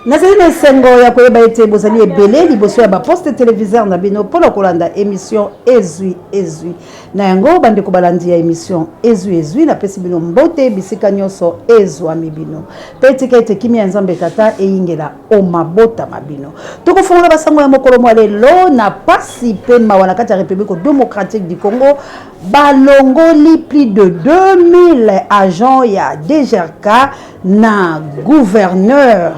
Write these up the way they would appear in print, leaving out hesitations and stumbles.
Nazali sengo ya koyeba ete bozali ebele liboso ya ba poste téléviseur na bino polo kolanda émission ezui na yango bande ko balandi ya émission ezui na pesi bino mbote bisika nyonso ezwami bino peti kaite kimi ya nzambe tata eyingela o mabota mabino tokofungola basango ya mokolo mwa lelo na pasi pe mawana kati ya République démocratique du Congo balongoli plus de 2000 agents ya DGRK na gouverneur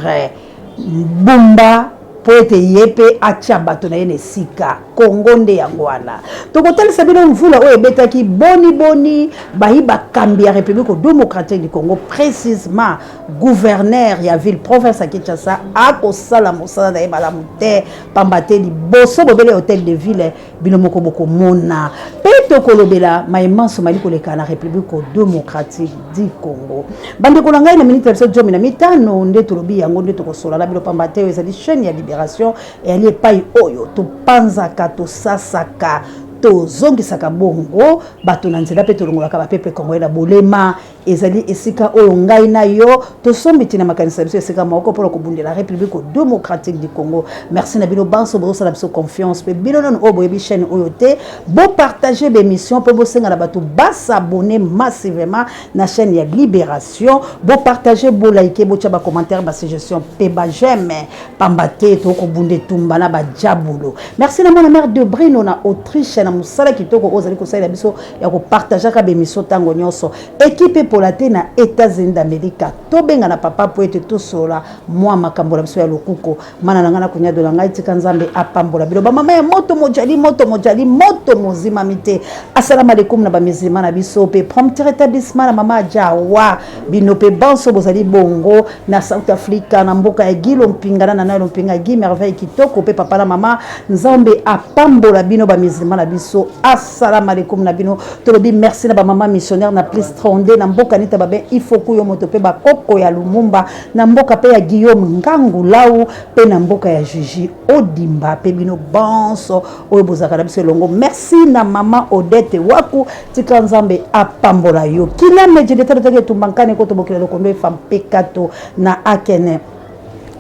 Bumba poete yepe acha bato na yene sika Kongo nde yango wana tokotalisa bino mvula oyo ebetaki boni bayiba kambi ya République démocratique du Congo précisément gouverneur ya ville province ya Kinshasa akosala mosala na ye malamu te pambate liboso bobele hôtel de ville bino moko boko mona pe tokolobela maimanso mali koleka na République démocratique du Congo bande kolanga na minute episode jomi na mitano nde tolobi yango nde tokosola la bino pambate ezali chaîne ya libération et ali epai oyo to panzaka to sasaka to zongisaka bongo bato na nzela pe tolongolaka ba pepe Kongo na bolema ezali esika oyo ngai na yo to sombiti na makanisa biso esika moko pour kobundela République démocratique du Congo merci na bino banso boso la biso confiance pe bino non obo yebi chaîne oyo te bo partager l'émission pe bo senga na bato ba s'abonner massivement na chaîne ya libération bo partager bo liker bo tcha ba commentaire ba suggestion pe ba j'aime pambate to kobunde tumba na ba diabulo merci na mona mère de Brino na Autriche na musala kitoko ozali ko sala biso ya ko partager ka be émission tango nyonso équipe pour la na États-Unis d'Amérique to benga na papa po ete to sola moi makambo la biso ya lokuko mana na ngana kunya de la ngai tika nzambe apambola bilo ba mama ya moto mojali moto mozima mite assalamu alaikum na ba mizima na biso pe prompt rétablissement na mama jawa bino pe banso bozali bongo na South Africa na mboka ya Gilo mpingana na nalo mpinga gi merveille kitoko pe papa na mama nzambe apambola bino ba mizima na biso assalamu alaikum na bino tolobi merci na ba mama missionnaire na plus 32 na mboka nita babe ifoku yo moto pe ba koko ya Lumumba na mboka pe ya Guillaume Ngangu lau pe na mboka ya Jiji Odimba pe bino banso oyo bozaka na biso longo merci na mama Odette waku tika nzambe apambola yo kila meje de tata tumbankane ko to bokela lokondo fam pekato na akene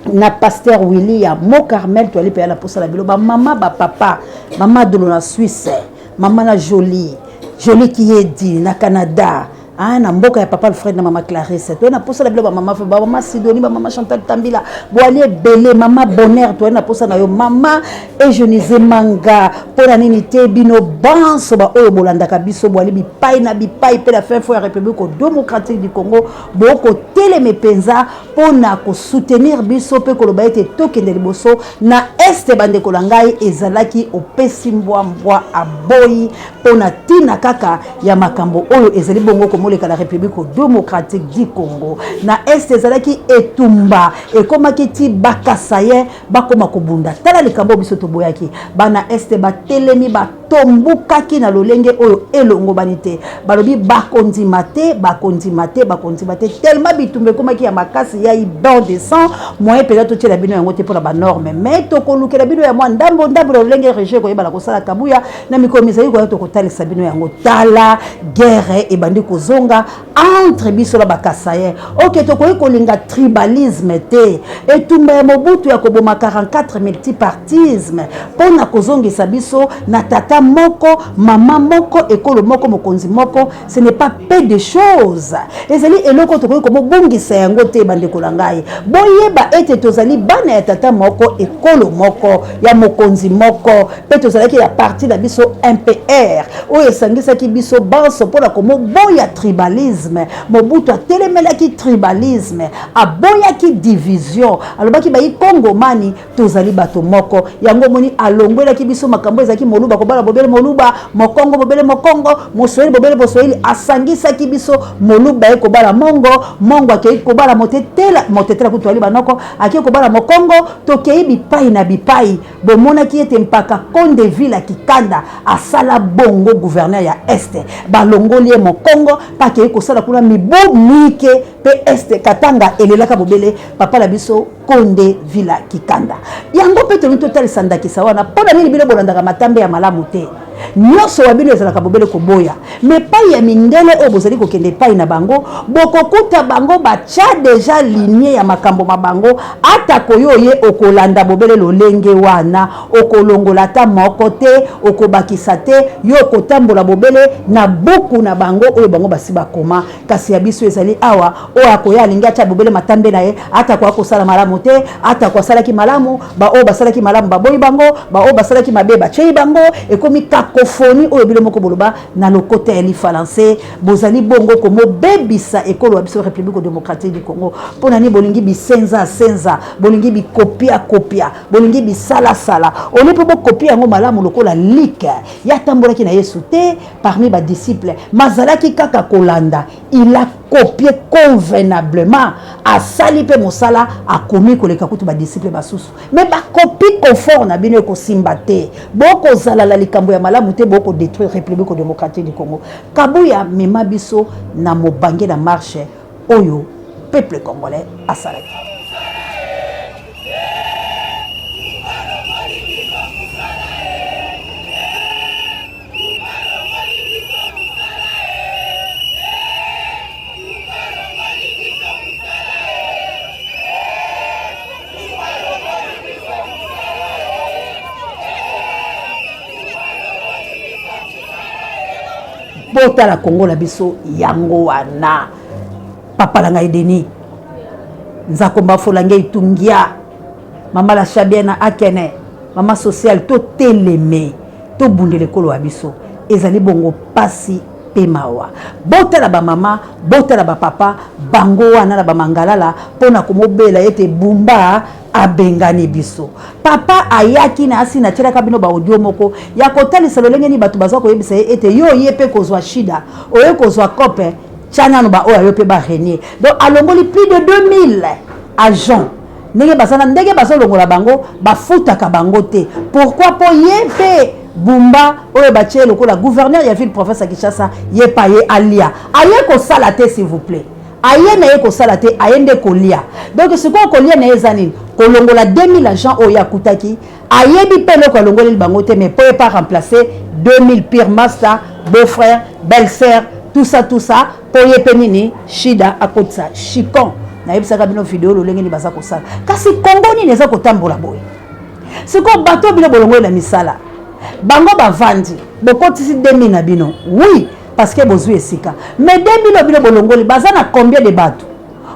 na pasteur William Mo Carmel to ali pe la posa la bilo ba mama ba papa mama de la Suisse mama na jolie qui est dit na Canada na mboka ya papa Alfred na mama Clarisse to na posa la bilo ba mama Sidonie ba mama Chantal Tambila boali belé mama Bonheur to na posa na yo mama Eunice Manga pona nini te bino banso ba oyo bolandaka biso boali bipai na bipai pe la fin fois République démocratique du Congo boko teleme penza pona ko soutenir biso pe ko loba ete tokende liboso na este bande kolangai ezalaki opesi mbwa aboyi pona tina kaka ya makambo oyo ezali bongo ko la République démocratique du Congo na est ezalaki etumba ekomaki ti bakasaye bakoma kobunda tala likambo biso toboyaki bana est batelemi batombukaki na lolenge oyo elongo banite balobi bakondimate tellement bitumba ekomaki ya makasi ya ibon de sang moyen peut-être tela bino yango te pour la norme mais tokolukela bino ya mwa ndambo lolenge régé ko yebala kosala kabuya na mikomisa yiko to kotalisa bino yango tala guerre e bandi kozo entre biso la bakasaye ok tokoyi kolinga tribalisme te etumba ya Mobutu ya koboma 44 multipartisme pona kozongisa biso na tata moko mama moko ekolo moko mokonzi moko ce n'est pas peu de choses ezali eloko tokoyi komobungisa yango te bandeko na ngai boyeba ete tozali bana ya tata moko ekolo moko ya mokonzi moko pe tozalaki ya parti na biso MPR oyo esangisaki biso banso pona komoboya tribalisme Mobutu atelemelaki tribalisme aboyaki division alobaki bayi kongomani tozali bato moko yango moni alongwelaki biso makambo ezaki moluba kobala bobele moluba mokongo bobele mokongo moswahili bobele boswahili asangisaki biso moluba ekobala mongo akei kobala motetela kutwali banoko akei kobala mokongo tokei bipai na bipai bomonaki ete mpaka konde ville kikanda asala bongo gouverneur ya este balongoli mokongo pake kosala kuna mibu mike pe este katanga elelaka bobele papa la biso konde villa kikanda yango pe toni total sandaki sawana pona nini bino bolandaka matambe ya malamu te nyonso wa bino ezalaka bobele koboya mais pas ya mindele oyo bozali kokende pai na bango bokokuta bango bacha déjà lignée ya makambo mabango ata koyo ye okolanda bobele lolenge wana okolongola ta moko te okobakisa te yo kotambola bobele na buku na bango oyo bango basi bakoma kasi ya biso ezali awa oyo akoya alingi atia bobele matambe na ye ata kwa kosala malamu te ata kwa salaki malamu ba oyo basalaki malamu baboyi bango ba oyo basalaki mabe bachei bango ekomi kakofoni oyo bile moko boloba na lokote ya lifalancé bozali bongo komo bebisa ekolo ya biso République démocratique du Congo pona ni bolingi bisenza senza bolingi bi kopia bolingi bisala sala oli po kopia ngo malamu lokola lik ya tambolaki na Yesu te parmi ba disciples mazalaki kaka kolanda il a copié convenablement a sali pe mosala a komi koleka kutu ba disciples basusu mais ba copie confort na bino ko simbate boko zala la likambo ya malamu te boko détruire République démocratique du Congo kabuya mema biso na mobange na marche oyo peuple congolais asalaki. Bota la Congo la biso yango wana papa la ngai Deni nzakomba folange itungia mama la chabiena akene mama social to teleme to bundele kolo abiso ezali bongo pasi pemawa bota la ba mama bota la ba papa bango wana la ba mangalala pona komobela ete bumba abengani biso papa ayaki na asi na tira kabino ba audio moko ya kotalisa lolenge ni batu bazwa koyebisa ete yo yepe kozwa shida oye kozwa kope chana no ba oya yope ba renier donc alongoli plus de 2000 agents ndenge basana ndenge baso longola bango bafutaka bango te pourquoi po yepe bumba oyo batie lokola gouverneur ya ville province ya Kinshasa yepa ye alia aye ko sala te s'il vous plaît aye na ye ko sala te aye nde kolia donc ce qu'on kolia na ezanine kolongola 2000 agents oya kutaki aye bi pelo ko longoli bango te mais peut pas remplacer 2000 pire master beau-frère belle-sœur tout ça pour yepenini shida akotsa chikon na yebisaka bino vidéo lolenge ni baza ko sala kasi Congo ni neza ko tambola boy siko bato bino bolongola na misala bango bavandi bokotisi 2000 na bino oui parce que bozui esika mais 2000 bino bolongoli baza na combien de bato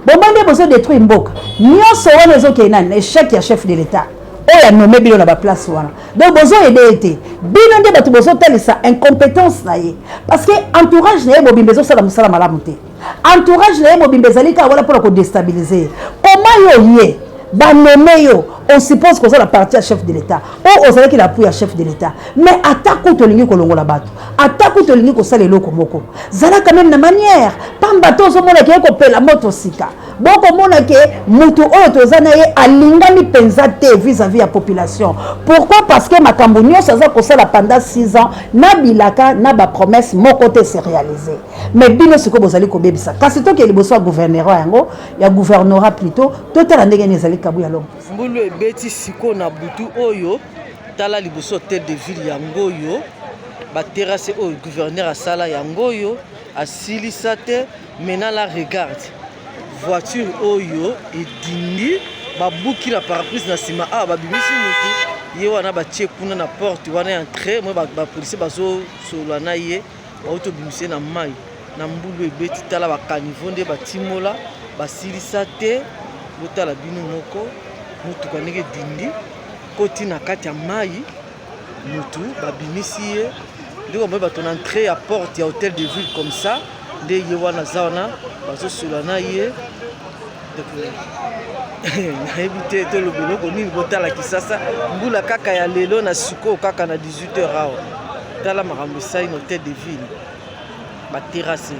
bombande bozo détruire mboka nyonso wana ezoke na échec ya chef de l'état oya nommé bino na ba place wana donc bozo aider ete bino nde bato bozo talisa incompétence na ye parce que entourage na ye bobimbezo sala musala malamu te entourage na ye bobimbezo lika wala pour ko déstabiliser comment yo ye ba nommé yo on suppose que ça la partie à chef de l'état ou on savait qu'il appuie à chef de l'état mais attaque to lingi ko longola bato attaque to lingi ko sala eloko moko zala quand même na manière pamba to zo mona ke ko pela moto sika boko mona ke mutu oyo tozana ye alingami penza te vis-à-vis ya population pourquoi parce que makambo nyonso za ko sala pendant 6 ans na bilaka na ba promesse moko te se réaliser mais bino siko bozali ko bebisa kasi to ke liboso gouvernement yango ya gouvernorat plutôt totala ndenge nezali kabu ya longo mbulu beti siko na butu oyo tala liboso tête de ville yango yo ba terrasse oyo gouverneur asala yango yo asilisa te mena la regarde voiture oyo edindi babuki la parapluie na sima a babimisi mutu ye wana batie kuna na porte wana entrée moi ba police bazo solo na ye auto bimisi na mai na mbulu ebeti tala ba caniveau nde batimola basilisa te botala bino moko mutu kanenge dindi koti na kati ya mai mutu babimisi ye ndiko moi bato na entrée ya porte ya hôtel de ville comme ça nde ye wana za wana bazosola na ye nayebi te toloba eloko nini botala kisasa mbula kaka ya lelo na sikoyo kaka na 18h awa tala makambo esali na hôtel de ville baterrasse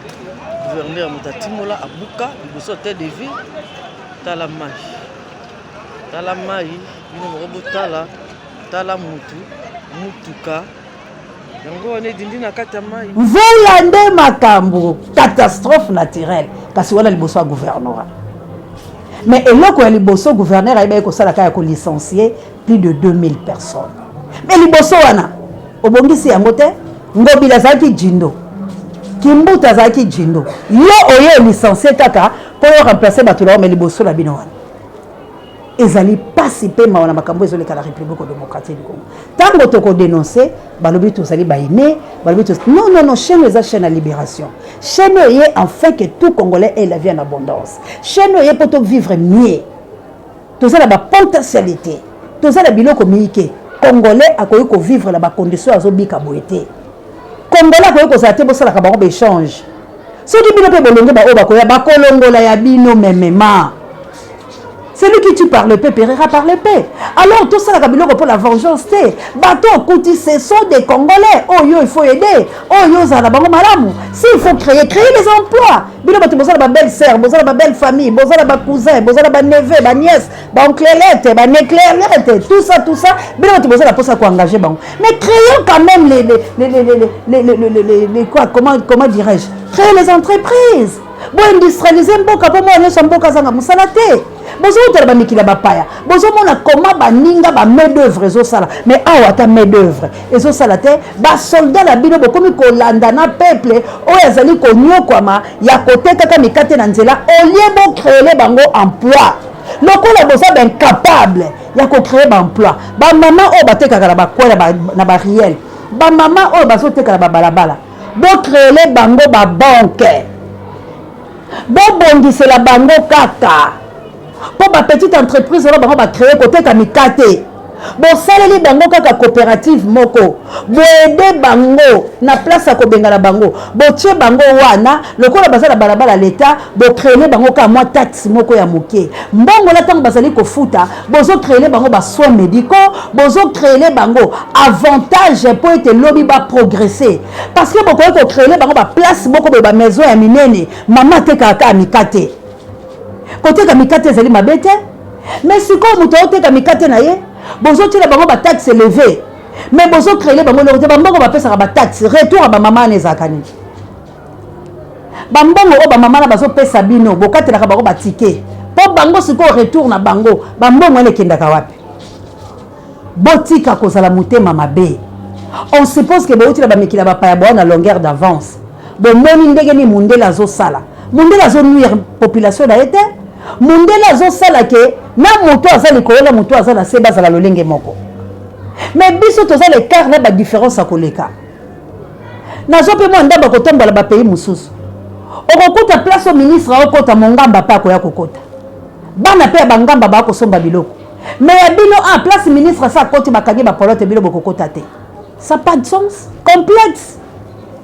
gouverneur moto atimola abuka liboso hôtel de ville tala mai bino moko botala tala mutuka yango wana edindi na kati ya mai mvula nde makambo catastrophe naturelle kasi wana liboso ya gouvernorat mais eloko ya liboso gouverneur ayeba ekosala kaka ya kolicencier plus de 2000 personnes mais liboso wana obongisi yango te ngobila azalaki jindo kimbuta azalaki jindo yo oyo licencié kaka mpo yo remplacer bato na me liboso na bino wana ezali pasi mpe mawa na makambo ezoleka na république démocratique du Congo ntango tokodénonce balobi tozali baine balobi non chaîne eza chaîne à libération chaîne oye enfin que tout Congolais ait la vie en abondance chaîne oye mpo vivre mieux tozala bapotentialité tozala biloko miike Congolais akoki kovivre na bacondition azobika boye te Congolais akoki kozala te bosalaka bango baéchange soki bino mpe bolonge baoyo bakoya bakolongola ya bino memema. Celui qui tue par le paix périra par le paix. Alors tout ça la biloko pour la vengeance te bateau kuti ce sont des Congolais. Oh yo il faut aider. Oh yo za la bango malamu. S'il faut créer les emplois. Bino bato bozala ba belle sœur, bozala ba belle famille, bozala ba cousin, bozala ba neveu, ba nièce, ba onclelette, ba néclelette, tout ça bino bato bozala pour ça ko engager bango. Mais créons quand même les quoi comment dirais-je? Créer les entreprises. Bon industrialiser mboka po mo nyonso mboka zanga musala te. Bozo utala ba mikila bapaya. Bozo mona koma ba ninga ba main d'œuvre ezo sala. Mais awa ta main d'œuvre ezo sala te ba soldat la bino bokomi ko landa na peuple o yazali ko nyokwama ya kote kaka mikate na nzela au lieu bo créer bango emploi. Lokola boza ben capable ya ko créer ba emploi. Ba mama o batekaka na ba kwela na ba riel. Ba mama o bazo tekala ba balabala. Bo créer bango ba banque. Bon bondisela bango kaka pour ma petite entreprise on va créer côté kamikate bon saleli bango kaka coopérative moko bo aider bango na place à kobengala bango bo tie bango wana lokola bazala balabala l'état bo créer bango ka moi taxe moko ya moké mbongo la tango bazali ko futa bozo créer bango ba soins médicaux bozo créer bango avantage pour être lobby ba progresser parce que boko ko créer bango ba place moko ba maison ya minene mama te kaka mikate côté kamikate ezali mabete mais siko muto te kamikate na ye bozo tila bango ba taxe élevée mais bozo créer bango le ba mbongo ba pesa ba taxe retour à ba mama na ezakani ba mbongo o ba mama na bazo pesa bino bokatela ka bango ba ticket po bango siko retour na bango ba mbongo ele kendaka wapi botika kozala mutema mabe on suppose que boutila ba mikila ba paya bona longueur d'avance bo moni ndenge ni mundela zo sala mundela zo nuire population da été mundela zo sala ke na moto azali koyola moto azala se bazala lolenge moko mais biso toza le quart na ba différence a koleka nazo pe mo ndaba kotombola ba pays mususu okokuta place au ministre okota mongamba pa ko ya kokota bana pe bangamba ba ko somba biloko mais ya bino en place ministre sa koti bakangi ba polote biloko kokota te ça pas de sens complexe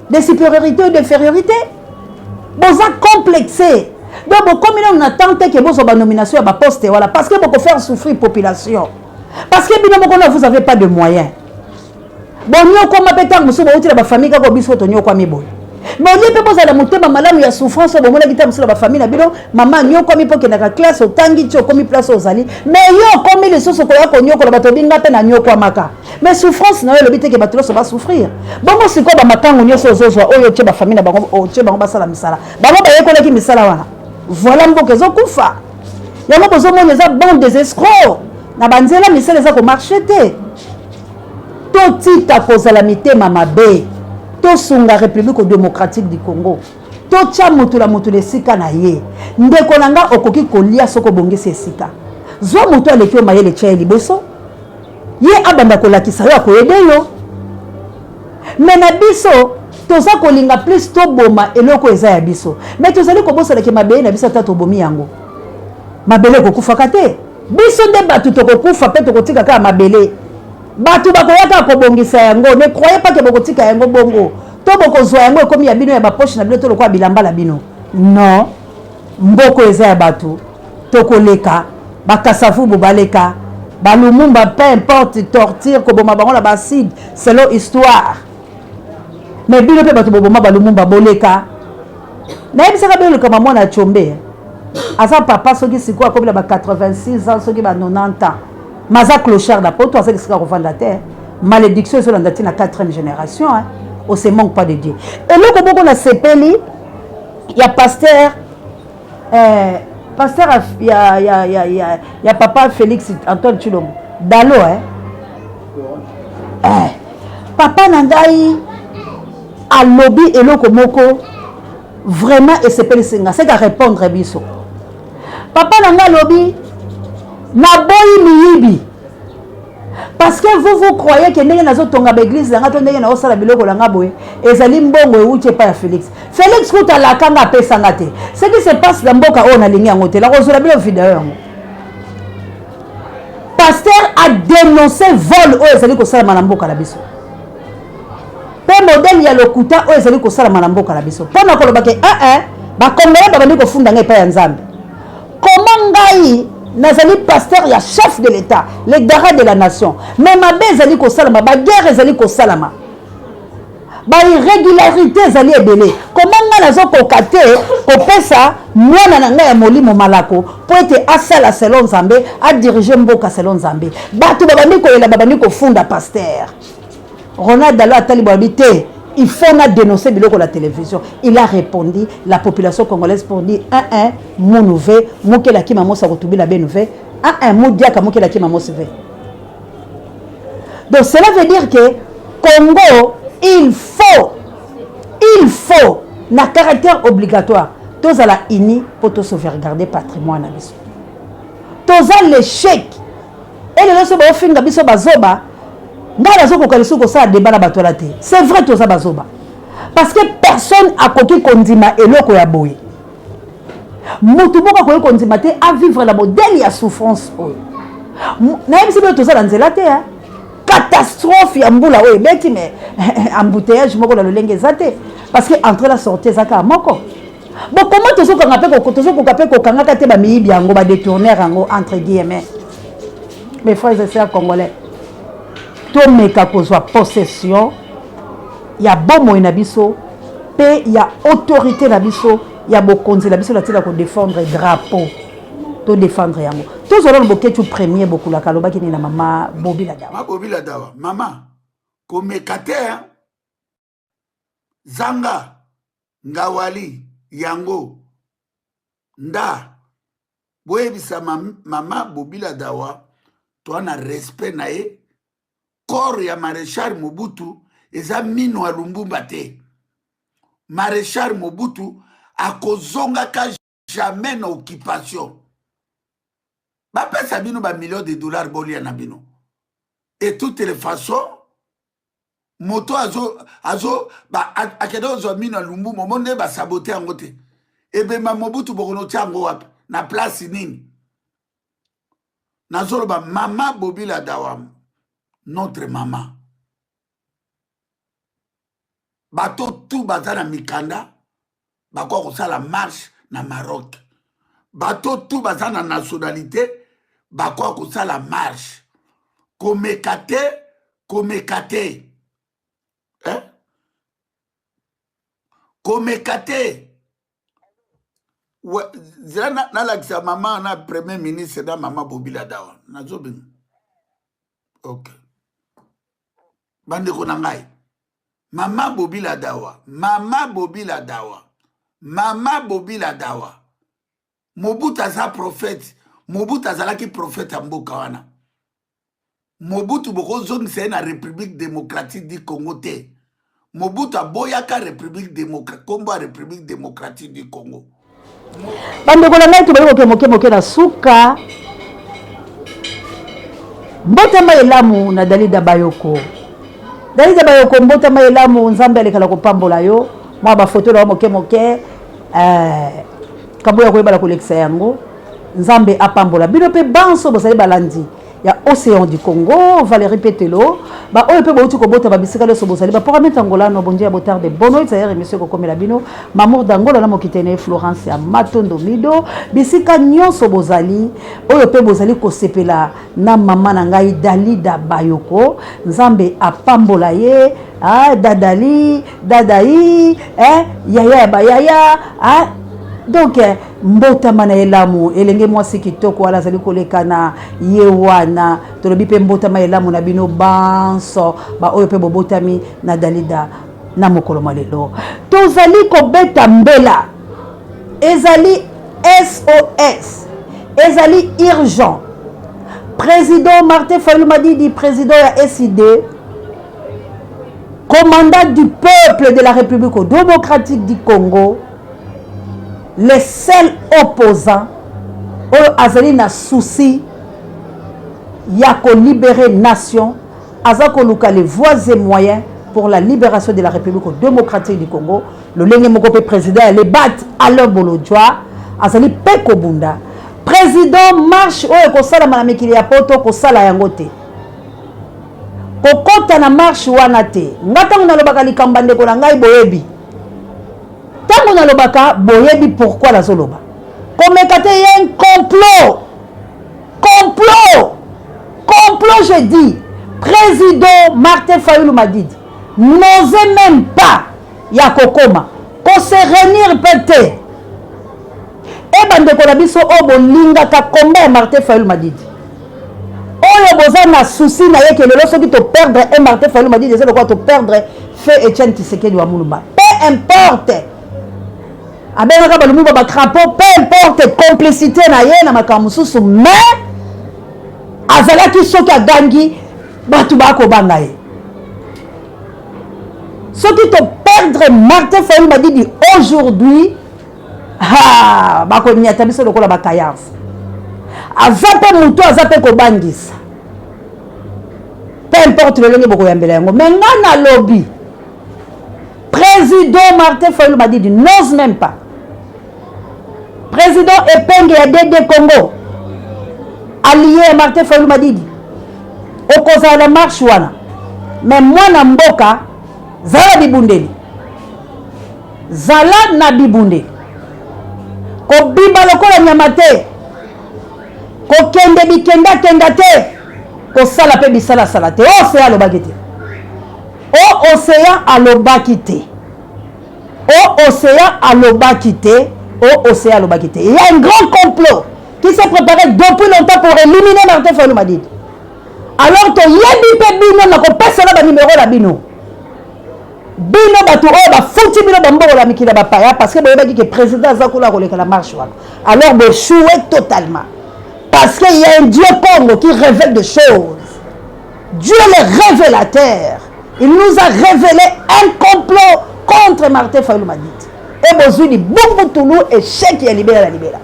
de supériorité ou d'infériorité boza complexé. Donc, comme on attend que vous ayez une nomination à poste, voilà, parce que vous faire souffrir la population. Parce que vous n'avez pas de moyens. Bon, nous, comme vous avez une famille qui a une mais on peut poser la montée, madame, il y a souffrance, bon, on a dit que la famille, maman, nous, comme il faut que la classe, au tangi, comme place aux alliés, mais yo, comme les choses, mais souffrance, non, le but est que les va souffrir. Bon, c'est quoi, ma tante, on y a la famille, voilà un peu que ça koufa. Il y a besoin de bande des escrocs. Na banzela misala za ko marché te. To tita ko zalamité mamabe. To sunga République démocratique du Congo. To cha mutula mutule sika na ye. Ndeko nanga okoki kolia soko bongese sika. Zo mutu aleki mayele cha liboso. Ye abanda ko lakisa yo ko ede yo. Mena biso toza kolinga plus to boma eloko eza ya biso mais tozali kobosala ke mabele na biso ta to bomi yango mabele ko kufa te biso nde batu to ko kufa pe to kotika ka mabele batu bakoyaka ko bongisa yango ne croyez pas que bokotika yango bongo to bokozwa yango ekomi ya bino ya ba poche na bino to lokwa bilamba la bino non mboko eza ya batu to koleka bakasafu bobaleka balumumba peu importe torture ko boma bango la baside selon histoire. Mais bino pe bato boboma balumumba boleka na ebisaka bino kama mwana chombe asa papa soki siko akobila ba 86 ans soki ba 90 ans maza clochard da poto asa kisika kovanda te malédiction sur la date na 4e génération hein on se manque pas de Dieu et là comme on a sepeli il y a pasteur il y a papa Félix Antoine Chilombo Dalo hein papa nangai a lobby eloko moko vraiment et c'est pas singa c'est qu'à répondre biso papa nanga lobby na boyi miyibi parce que vous croyez que ndenge nazo tonga l'église nanga to ndenge na osala biloko langa boye ezali mbongo euti pa ya Félix kuta la kanga pesa ngate ce qui se passe dans mboka on a lingi yango te la kozula bilo vidéo yango pasteur a dénoncé vol o ezali ko sala na mboka la biso pe modèle ya lokuta o ezali ko sala na mboka la biso pona ko lobake ba kongole ba bandi ko funda ngai pa ya nzambe comment ngai nazali pasteur ya chef de l'état les garants de la nation mais mabe ezali ko salama ba guerre ezali ko salama ba irrégularité ezali ebele comment nga nazo koka te kopesa mwana na ngai ya molimo malako po ete asala selon nzambe a diriger mboka selon nzambe bato babandi koyela babandi kofunda pasteur Ronald Dalo atali babite il faut na dénoncer biloko la télévision il a répondu la population congolaise pour dire mon nouvel mokela ki mamo sa kotubi la benouvé moudia ka mokela ki mamo seve donc cela veut dire que Congo il faut na caractère obligatoire tous à la ini pour te sauvegarder patrimoine biso tous à l'échec et le so ba finga biso bazoba ngala zo kokalisu ko sa débat na bato la te c'est vrai tous à bazoba parce que personne a koki kondima eloko ya boye mutu boka ko kondima te à vivre la modèle ya souffrance na yebisi be tous à nzela te catastrophe ya mbula oyo beti mais embouteillage moko la lolenge zate parce que entre la sortie zaka moko bon comment tozo kanga pe ko kanga kate ba miyibi yango ba détourner yango entre guillemets mes frères et sœurs congolais to meka kozwa possession ya bomo na biso pe ya autorité na biso ya bokonzi na biso la tila ko défendre drapeau to défendre yango to zolo boketu premier beaucoup la kaloba kini na mama Bobila Dawa mama ko mekate zanga ngawali yango nda boyebisa mama Bobila Dawa to na respect na ye corps ya maréchal Mobutu eza mino ya Lumbumba te maréchal Mobutu akozonga ka jamais na occupation ba pesa bino ba millions de dollars bolia na bino et toutes les façons moto azo ba akedo zo mino ya Lumbumba monde ba saboter yango te ebe ma Mobutu bokono tiango wapi na place nini nazolo ba mama Bobila Dawa notre maman bato tout bazana mikanda bako kosala marche na Maroc bato tout bazana nationalité bako kosala marche komekate zana na la maman na premier ministre da mama Bobila Dawa nazobin okay bande ko nangai mama Bobila Dawa Mobutu aza prophète Mobutu azalaki prophète mboka wana Mobutu boko zongisa na République démocratique du Congo te Mobutu aboyaka République démocratique Congo République démocratique du Congo bande ko nangai to bako moke na suka mbotama elamu na Dalida Bayoko mbotama elamu nzambe alekala kopambola yo mwa ba photo la moke kaboya koyeba la kolekisa yango nzambe apambola bino pe banso bosali balandi ya Océan du Congo Valérie Petelo ba oyo pe bauti ko bota ba bisika leso bosali ba programme tangola no bondia botar de bono tayere monsieur ko komela bino mamour dangola na mokitene Florence ya Matondo Mido bisika nyonso bozali oyo pe bozali ko sepela na mama na ngai Dalida Bayoko nzambe apambola ye dadai yaya bayaya donc mbotama na elamu elenge mwasi kitoko wala zali kolekana ye wana tolobi pe mbotama elamu na bino banso ba oyo pe bobotami na Dalida na mokolo malelo tozali kobeta mbela ezali SOS ezali urgent président Martin Fayulu Madidi président ya SID commandant du peuple de la République démocratique du Congo, les seuls opposants azali na souci ya ko libérer nation, azako luka les voies et moyens pour la libération de la République démocratique du Congo. Le lenge moko président les bat alors bolodjoa azali peko bunda président marche oyo ko sala na mikili ya poto ko sala yango te. Kokota na marche wana te. Ngatango na lobaka likamba ndeko na ngai boyebi. Tango na lobaka boyebi pourquoi la zoloba. Komekate y a un complot. Complot je dis. Président Martin Fayulu Madidi n'osait même pas ya kokoma ko se réunir pété. Et bandeko na biso obo linga ka combat Martin Fayulu Madidi. Oyo boza na souci na ye que le loso qui te perdre et Martin Fayulu Madidi c'est de quoi te perdre fait Etienne Tshisekedi wa Mulumba. Peu importe. Abenaka balumuba ba crapaud, peu importe complicité na ye na makamususu mais azalaki soki agangi batu bako banga ye. Soki te perdre Martin Fayulu Madidi aujourd'hui bako nyata biso lokola bakayance. Azape muto azape ko bangisa. Peu importe le lenge boko yambela yango. Mais ngana lobby. Président Martin Fayulu Madidi n'ose même pas. Président Epenge ya DD Congo. Allié Martin Fayulu Madidi. Okoza la marche wana. Mais moi na mboka zala bibundeli. Zala na bibundeli. Ko biba lokola nyamate. Ko kende bikenda kenda te. Ko sala pe bisala sala te. Océan alobaki te. Océan alobaki te. Océan alobaki te. Océan alobaki te. Il y a un grand complot qui s'est préparé depuis longtemps pour éliminer Martin Fayulu Madidi. Alors to yebi pe bino na ko pesa na ba numéro la bino. Bino batu o ba futi bino bamboko la mikila ba paya parce que boyebaki que président Zakula koleka la marche wana. Alors be chouer totalement. Parce qu'il y a un Dieu Congo qui révèle des choses. Dieu le révélateur. Il nous a révélé un complot contre Martin Fayulu Madidi. Et Bozuli, Bumbutoulou et Cheikh ya libéra la libéra.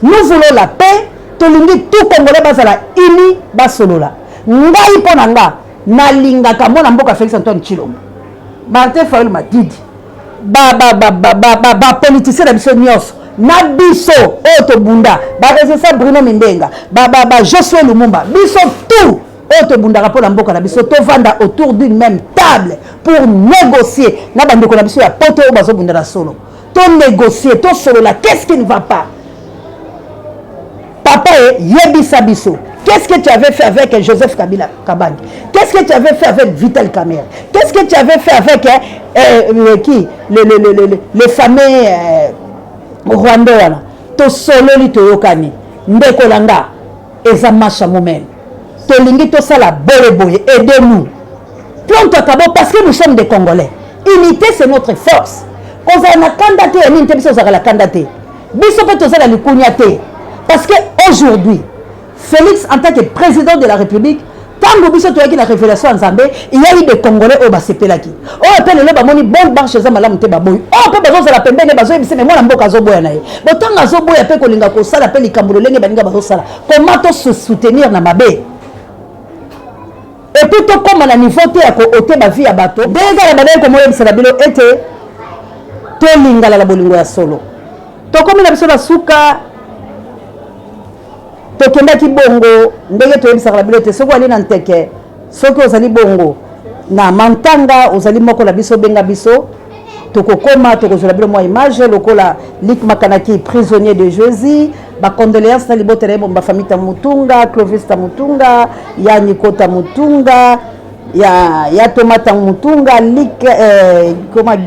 Nous voulons la paix. Tolingi tout Congolais basala ini basolola. Ngai ponanga na linga kamona mboka Félix Antoine Tshilombo. Martin Fayulu Madidi. Ba politicien na biso nyos. Na biso oto bunda. Ba resesa Bruno Mendenga. Ba Josué Lumumba. Biso tout oto bunda rapola mboka na biso to vanda autour d'une même table pour négocier. Na bandeko na biso ya poto o bazo bunda na solo. To négocier, to solo la qu'est-ce qui ne va pas? Papa Yebisa Bisso, qu'est-ce que tu avais fait avec Joseph Kabila Kabangi? Qu'est-ce que tu avais fait avec Vital Kamerhe? Qu'est-ce que tu avais fait avec qui? Le fameux Rwanda. To solo li to yokani. Ndeko langa eza macha momen. To lingi to sala boye boye. Aidez-nous. Plante kabo parce que nous sommes des Congolais. Unité c'est notre force. Quand on a candidaté, on a biso la candidaté. Biso peut to sala likunyate. Parce qu'aujourd'hui, Félix, en tant que président de la République, tant que Bisso a la révélation en Zambé, il y a eu des Congolais au Basepelaki. Oh, appelle le Bamoni, bon bar chez Zamalam Tebaboy. Oh, peut besoin de la peine, mais moi, l'amboka Zoboyanaï. Mais tant que Zoboy appelle Kolinga Kosa, appelle les Cambodolais, Banga Basala. Comment se soutenir dans ma baie? Et puis, comme on a niveau à côté de ma vie à bateau, déjà la badelle comme moi, c'est la bilo était Tolinga la bolingo ya solo. To comme la biso la souka. Tokendaki bongo ndenge toyebisaka bilote soko ali na nteke soki ozali bongo na mantanga ozali moko na biso benga biso tokokoma tokozala bilo mwa image lokola Lik Makanaki prisonnier de Jésus ba condoléances na libotela ye ba famille ta Mutunga Clovis ta Mutunga ya Nikota Mutunga ya Tomata Mutunga Lik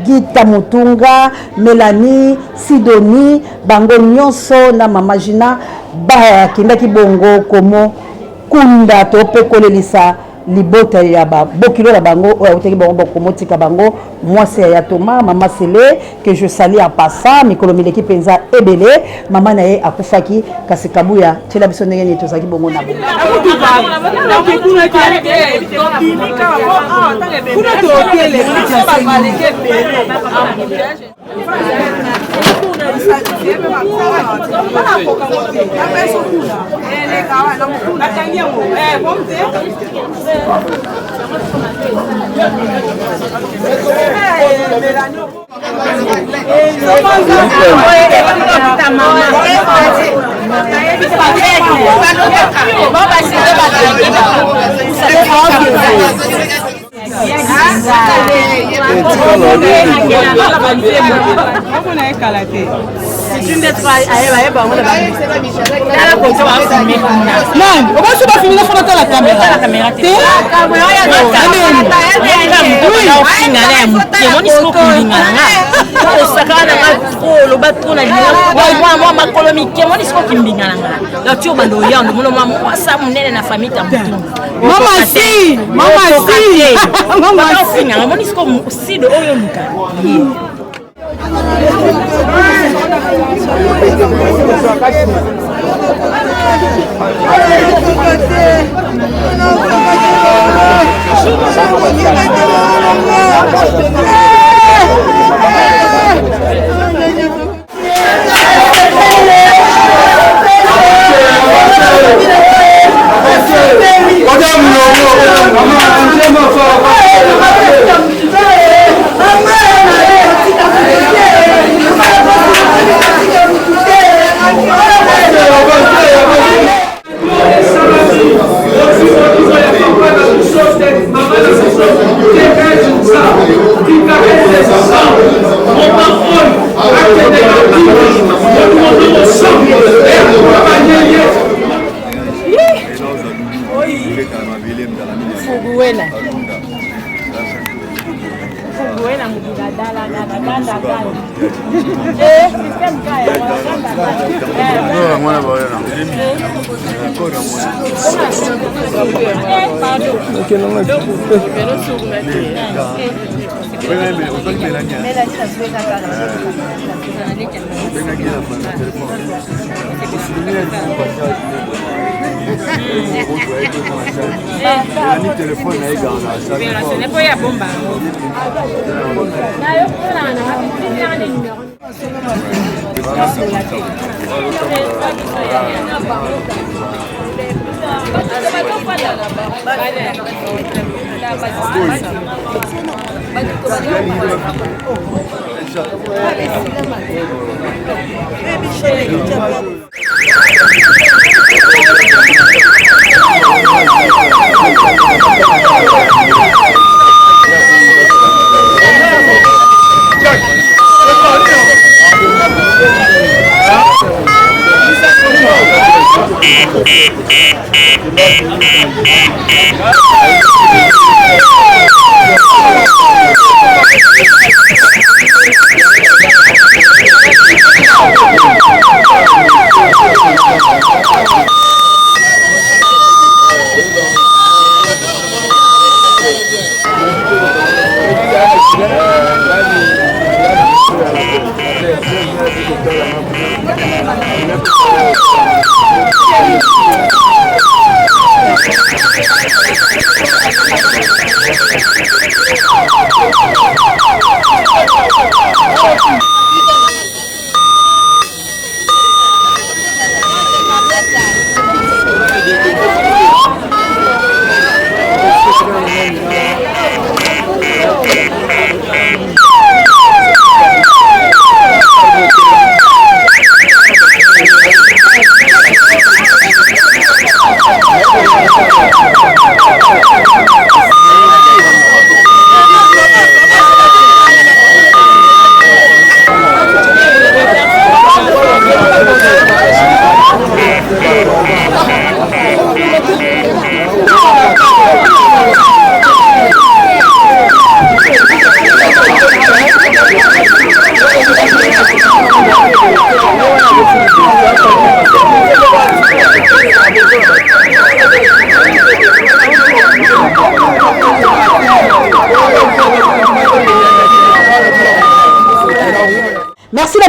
Gita Mutunga Mélanie Sidonie bango nyonso na mama Jina ba kindaki bongo komo kunda to pe kolelisa libota ya ba bokilo la bango o oteki bango bokomotika bango mwasi ya Thomas mama Sele que je salue en passant mikolo mileki penza ebele mama na ye akufaki kasi kabuya tela biso ndenge ni tozaki bongo na bongo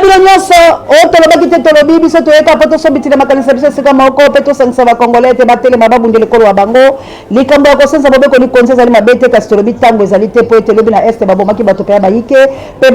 bino nyonso otolobaki te tolobi biso toyeka po tosobitila makanisa biso esika moko mpe tosangisa bacongolais te batelema babundela ekolo wa bango likambo ya kosenza bobeko likonzi ezali mabe te kasi tolobi ntango ezali te po etelobi na este babomaki bato mpe ya bayike mpe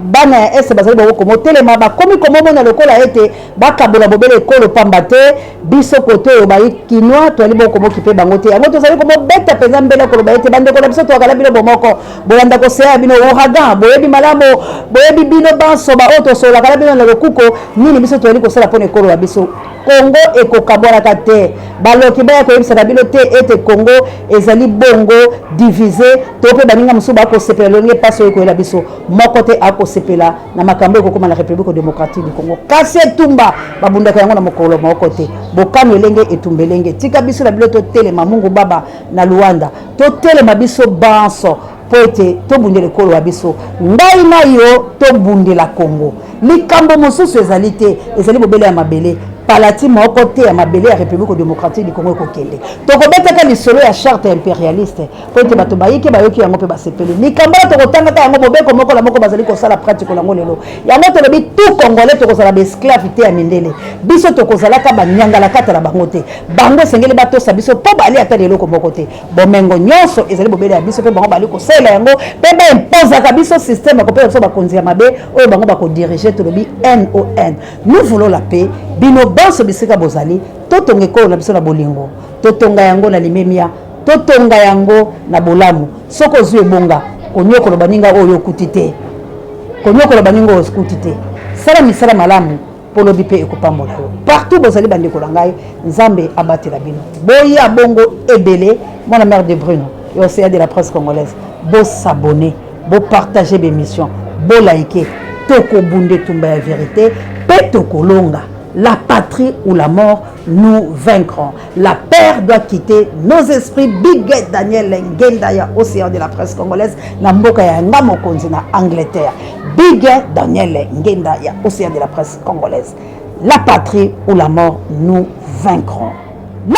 bana ya ese bazali boko motelema bakomi komomona lokola ete bakabola bobele ekolo pamba te biso kote oyo bayi kinois toali boko moki pe bango te yango tozali komobeta mpenza mbele koloba ete bandeko na biso towakala bino bomoko bolanda koseya bino ouragan boyebi malamu boyebi bino banso baoyo tosolakala bino na lokuko nini biso toali kosala mpona ekolo ya biso Congo ekokabwanaka te baloki baya koyebisaka bino te ete Congo ezali bongo divisé to mpe baninga mosusu bakosepela longe mpasi oyo koyela biso moko te akosepela na makambo ekokoma na république démocratique du Congo kasi etumba babundaka yango na mokolo moko te bokano elenge etumba elenge tika biso na bino totelema mungu baba na Luanda totelema biso banso po ete tobundela ekolo ya biso ngai na yo tobundela Congo likambo mosusu ezali te ezali bobele ya mabele palati moko te ya mabele ya république démocratique du Congo ekokende tokobetaka lisolo ya charte impérialiste po ete bato bayiki bayoki yango mpe basepeli likambo oyo tokotangaka yango bobeko moko na moko bazali kosala pratique yango lelo yango tolobi tout congolais tokozala baesclave te ya mindele biso tokozalaka banyangala kata na bango te bango esengeli batosa biso mpo bali ata na eloko moko te bomengo nyonso ezali bobele ya biso mpe bango bali kosalela yango mpe baimpozaka biso système akopesa biso bakonzi ya mabe oyo bango bakodirige tolobi NON nous voulons la paix bino banso bisika bozali totonga ekolo na biso na bolingo totonga yango na limemia totonga yango na bolamu soko ozwi ebonga konyokola baninga oyo okuti te konyokola baninga oyo okuti te sala misala malamu polobi mpe ekopambola yo partout bozali bandeko na ngai nzambe abatela bino boya bongo ebele mwana mère de Bruno et océan de la presse congolaise bosabone bopartage bémission bolaike tokobunde tumba ya vérité mpe tokolonga. La patrie ou la mort, nous vaincrons. La paix doit quitter nos esprits. Big Daniel Ngendaya, océan de la presse congolaise, Namboka ya Ngamo Konzina, Angleterre. Big Daniel Ngendaya, océan de la presse congolaise. La patrie ou la mort, nous vaincrons. Non,